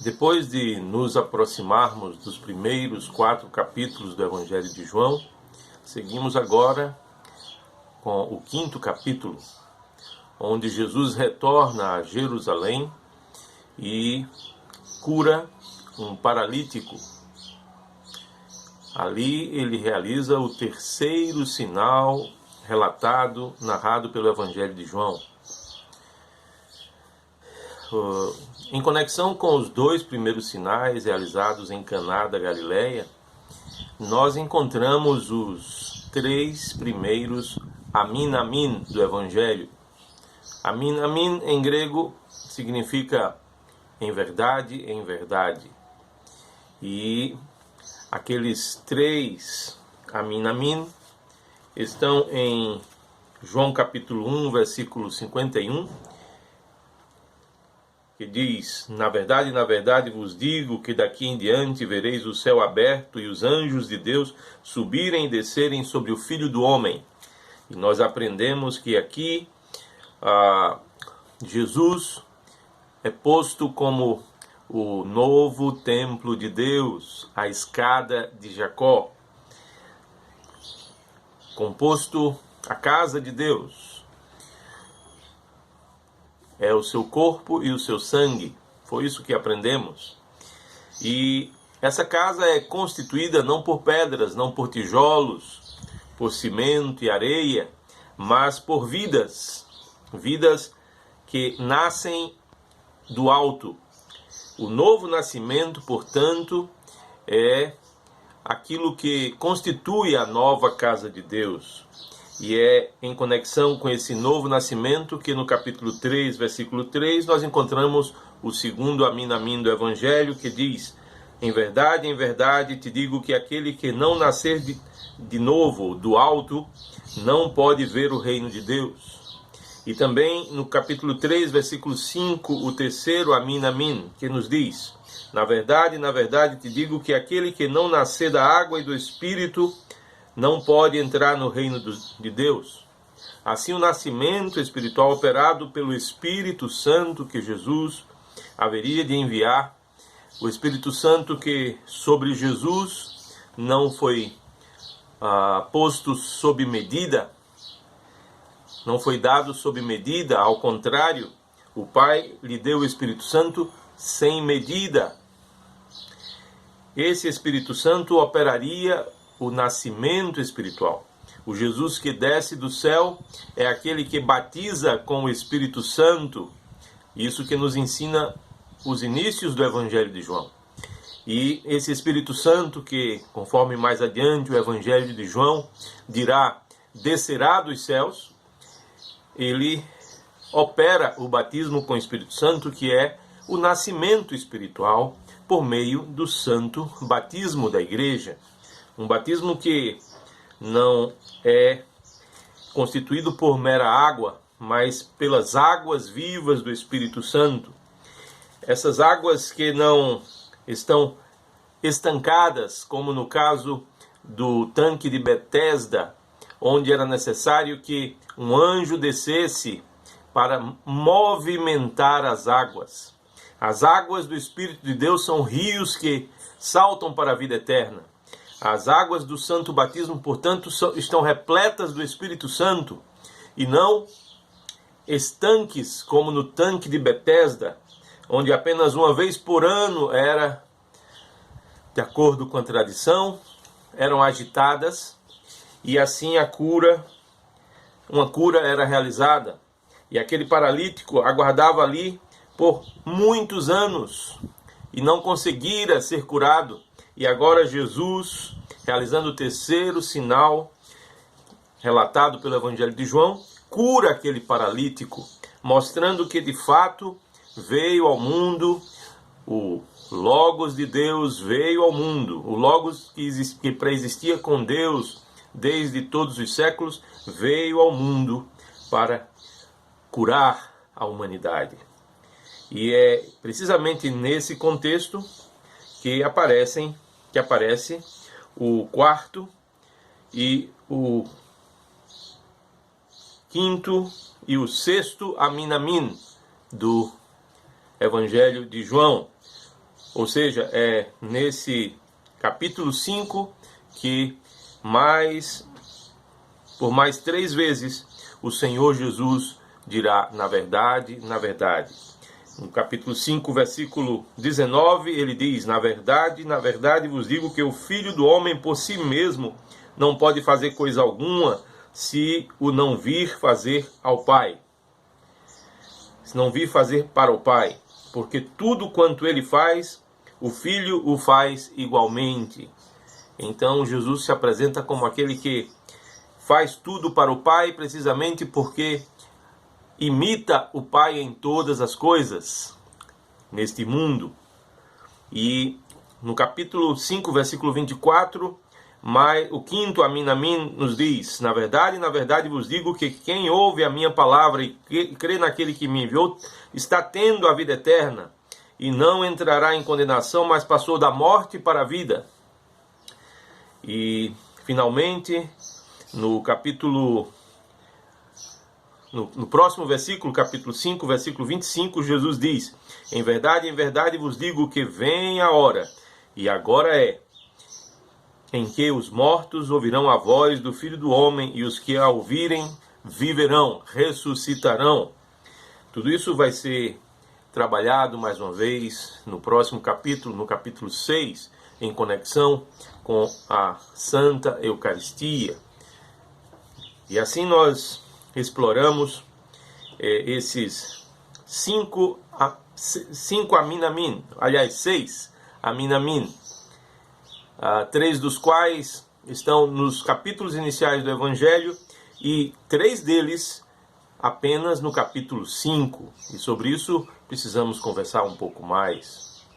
Depois de nos aproximarmos dos primeiros 4 capítulos do Evangelho de João, seguimos agora com o 5º capítulo, onde Jesus retorna a Jerusalém e cura um paralítico. Ali ele realiza o 3º sinal relatado, narrado pelo Evangelho de João. Em conexão com os 2 primeiros sinais realizados em Caná da Galileia, nós encontramos os 3 primeiros Amin Amin do Evangelho. Amin Amin em grego significa em verdade, em verdade. E aqueles 3 Amin Amin estão em João capítulo 1, versículo 51, que diz: na verdade vos digo que daqui em diante vereis o céu aberto e os anjos de Deus subirem e descerem sobre o Filho do Homem. E nós aprendemos que aqui Jesus é posto como o novo templo de Deus, a escada de Jacó, composto a casa de Deus. É o seu corpo e o seu sangue. Foi isso que aprendemos. E essa casa é constituída não por pedras, não por tijolos, por cimento e areia, mas por vidas. Vidas que nascem do alto. O novo nascimento, portanto, é aquilo que constitui a nova casa de Deus. E é em conexão com esse novo nascimento que no capítulo 3, versículo 3, nós encontramos o 2º Amin Amin do Evangelho, que diz: em verdade, te digo que aquele que não nascer de novo do alto, não pode ver o reino de Deus. E também no capítulo 3, versículo 5, o 3º Amin Amin, que nos diz: na verdade, te digo que aquele que não nascer da água e do Espírito, não pode entrar no reino de Deus. Assim, o nascimento espiritual operado pelo Espírito Santo que Jesus haveria de enviar, o Espírito Santo que sobre Jesus não foi posto sob medida, não foi dado sob medida, ao contrário, o Pai lhe deu o Espírito Santo sem medida. Esse Espírito Santo operaria o nascimento espiritual. O Jesus que desce do céu é aquele que batiza com o Espírito Santo. Isso que nos ensina os inícios do Evangelho de João. E esse Espírito Santo que, conforme mais adiante o Evangelho de João dirá, descerá dos céus, ele opera o batismo com o Espírito Santo, que é o nascimento espiritual por meio do santo batismo da igreja. Um batismo que não é constituído por mera água, mas pelas águas vivas do Espírito Santo. Essas águas que não estão estancadas, como no caso do tanque de Betesda, onde era necessário que um anjo descesse para movimentar as águas. As águas do Espírito de Deus são rios que saltam para a vida eterna. As águas do santo batismo, portanto, estão repletas do Espírito Santo e não estanques como no tanque de Betesda, onde apenas uma vez por ano era, de acordo com a tradição, eram agitadas e assim uma cura era realizada. E aquele paralítico aguardava ali por muitos anos e não conseguira ser curado. E agora Jesus, realizando o 3º sinal relatado pelo Evangelho de João, cura aquele paralítico, mostrando que de fato veio ao mundo, o Logos de Deus veio ao mundo, o Logos que preexistia com Deus desde todos os séculos, veio ao mundo para curar a humanidade. E é precisamente nesse contexto que aparece o 4º e o 5º e o 6º Amin Amin do Evangelho de João. Ou seja, é nesse capítulo 5 que por mais 3 vezes o Senhor Jesus dirá: na verdade, na verdade. No capítulo 5, versículo 19, ele diz: na verdade vos digo que o Filho do Homem por si mesmo não pode fazer coisa alguma se o não vir fazer ao Pai. Se não vir fazer para o Pai. Porque tudo quanto ele faz, o Filho o faz igualmente. Então Jesus se apresenta como aquele que faz tudo para o Pai, precisamente porque imita o Pai em todas as coisas neste mundo. E no capítulo 5, versículo 24, o quinto Amin Amin nos diz: na verdade vos digo que quem ouve a minha palavra e crê naquele que me enviou está tendo a vida eterna e não entrará em condenação, mas passou da morte para a vida. E finalmente no próximo versículo, capítulo 5, versículo 25, Jesus diz: em verdade vos digo que vem a hora, e agora é, em que os mortos ouvirão a voz do Filho do Homem, e os que a ouvirem viverão, ressuscitarão. Tudo isso vai ser trabalhado mais uma vez no próximo capítulo, no capítulo 6, em conexão com a Santa Eucaristia. E assim nós exploramos esses 5 Amin Amin, aliás 6 Amin Amin, 3 dos quais estão nos capítulos iniciais do Evangelho e 3 deles apenas no capítulo 5. E sobre isso precisamos conversar um pouco mais.